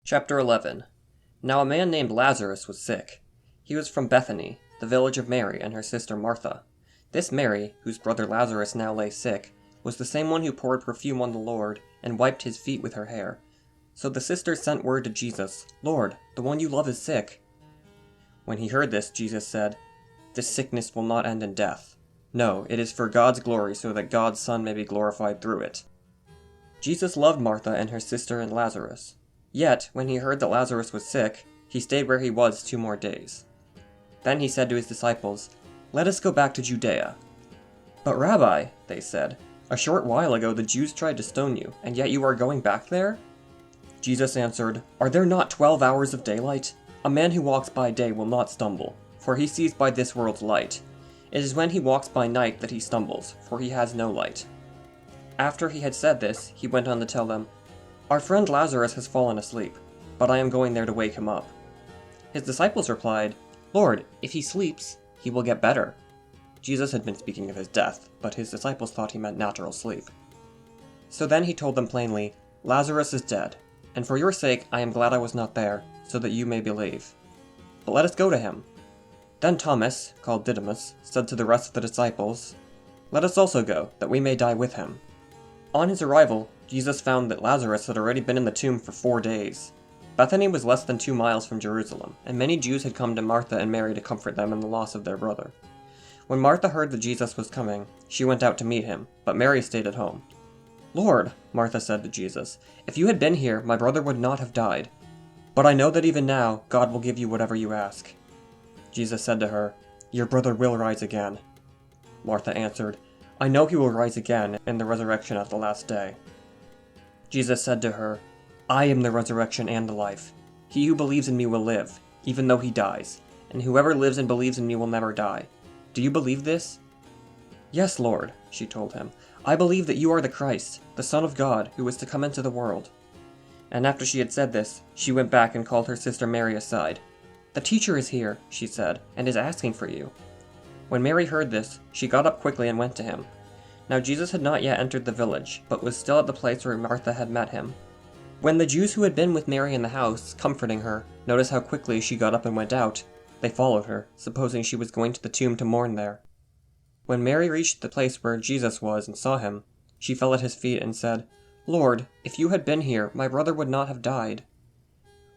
Chapter 11. Now a man named Lazarus was sick. He was from Bethany, the village of Mary and her sister Martha. This Mary, whose brother Lazarus now lay sick, was the same one who poured perfume on the Lord and wiped his feet with her hair. So the sisters sent word to Jesus, "Lord, the one you love is sick." When he heard this, Jesus said, "This sickness will not end in death. No, it is for God's glory, so that God's Son may be glorified through it." Jesus loved Martha and her sister and Lazarus. Yet, when he heard that Lazarus was sick, he stayed where he was 2 more days. Then he said to his disciples, "Let us go back to Judea." "But Rabbi," they said, "a short while ago the Jews tried to stone you, and yet you are going back there?" Jesus answered, "Are there not 12 hours of daylight? A man who walks by day will not stumble, for he sees by this world's light. It is when he walks by night that he stumbles, for he has no light." After he had said this, he went on to tell them, "Our friend Lazarus has fallen asleep, but I am going there to wake him up." His disciples replied, "Lord, if he sleeps, he will get better." Jesus had been speaking of his death, but his disciples thought he meant natural sleep. So then he told them plainly, "Lazarus is dead, and for your sake I am glad I was not there, so that you may believe. But let us go to him." Then Thomas, called Didymus, said to the rest of the disciples, "Let us also go, that we may die with him." On his arrival, Jesus found that Lazarus had already been in the tomb for 4 days. Bethany was less than 2 miles from Jerusalem, and many Jews had come to Martha and Mary to comfort them in the loss of their brother. When Martha heard that Jesus was coming, she went out to meet him, but Mary stayed at home. "Lord," Martha said to Jesus, "if you had been here, my brother would not have died. But I know that even now God will give you whatever you ask." Jesus said to her, "Your brother will rise again." Martha answered, "I know he will rise again in the resurrection at the last day." Jesus said to her, "I am the resurrection and the life. He who believes in me will live, even though he dies, and whoever lives and believes in me will never die. Do you believe this?" "Yes, Lord," she told him. "I believe that you are the Christ, the Son of God, who is to come into the world." And after she had said this, she went back and called her sister Mary aside. "The teacher is here," she said, "and is asking for you." When Mary heard this, she got up quickly and went to him. Now Jesus had not yet entered the village, but was still at the place where Martha had met him. When the Jews who had been with Mary in the house, comforting her, noticed how quickly she got up and went out, they followed her, supposing she was going to the tomb to mourn there. When Mary reached the place where Jesus was and saw him, she fell at his feet and said, "Lord, if you had been here, my brother would not have died."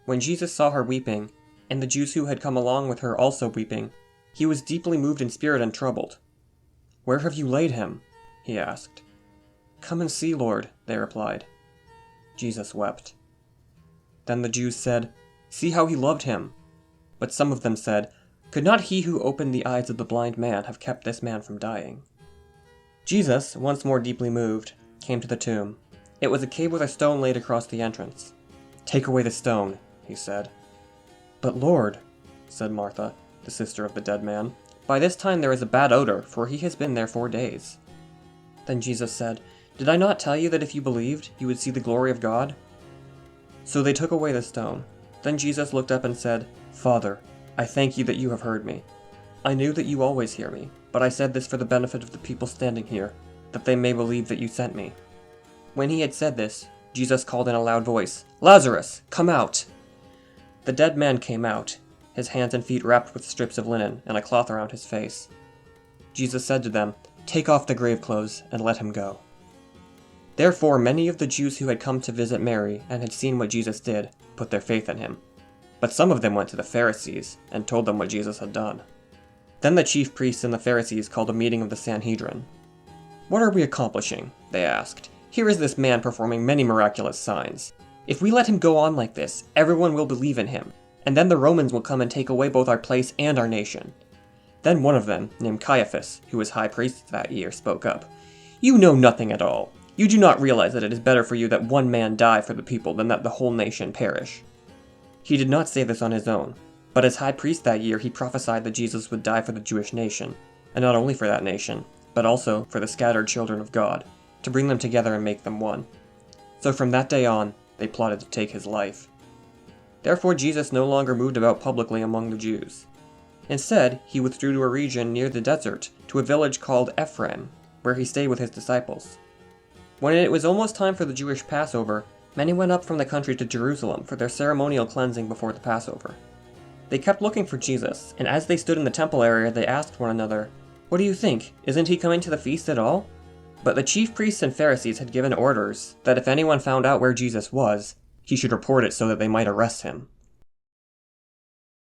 When Jesus saw her weeping, and the Jews who had come along with her also weeping, he was deeply moved in spirit and troubled. "Where have you laid him?" he asked. "Come and see, Lord," they replied. Jesus wept. Then the Jews said, "See how he loved him." But some of them said, "Could not he who opened the eyes of the blind man have kept this man from dying?" Jesus, once more deeply moved, came to the tomb. It was a cave with a stone laid across the entrance. "Take away the stone," he said. "But Lord," said Martha, the sister of the dead man, "by this time there is a bad odor, for he has been there 4 days." Then Jesus said, "Did I not tell you that if you believed, you would see the glory of God?" So they took away the stone. Then Jesus looked up and said, "Father, I thank you that you have heard me. I knew that you always hear me, but I said this for the benefit of the people standing here, that they may believe that you sent me." When he had said this, Jesus called in a loud voice, "Lazarus, come out!" The dead man came out, his hands and feet wrapped with strips of linen and a cloth around his face. Jesus said to them, "Take off the grave clothes and let him go." Therefore many of the Jews who had come to visit Mary and had seen what Jesus did put their faith in him. But some of them went to the Pharisees and told them what Jesus had done. Then the chief priests and the Pharisees called a meeting of the Sanhedrin. "What are we accomplishing?" they asked. "Here is this man performing many miraculous signs. If we let him go on like this, everyone will believe in him, and then the Romans will come and take away both our place and our nation." Then one of them, named Caiaphas, who was high priest that year, spoke up. "You know nothing at all. You do not realize that it is better for you that one man die for the people than that the whole nation perish." He did not say this on his own, but as high priest that year he prophesied that Jesus would die for the Jewish nation, and not only for that nation, but also for the scattered children of God, to bring them together and make them one. So from that day on, they plotted to take his life. Therefore Jesus no longer moved about publicly among the Jews. Instead, he withdrew to a region near the desert, to a village called Ephraim, where he stayed with his disciples. When it was almost time for the Jewish Passover, Many went up from the country to Jerusalem for their ceremonial cleansing before the Passover. They kept looking for Jesus, and as they stood in the temple area, they asked one another, "What do you think? Isn't he coming to the feast at all?" But the chief priests and Pharisees had given orders that if anyone found out where Jesus was, he should report it so that they might arrest him.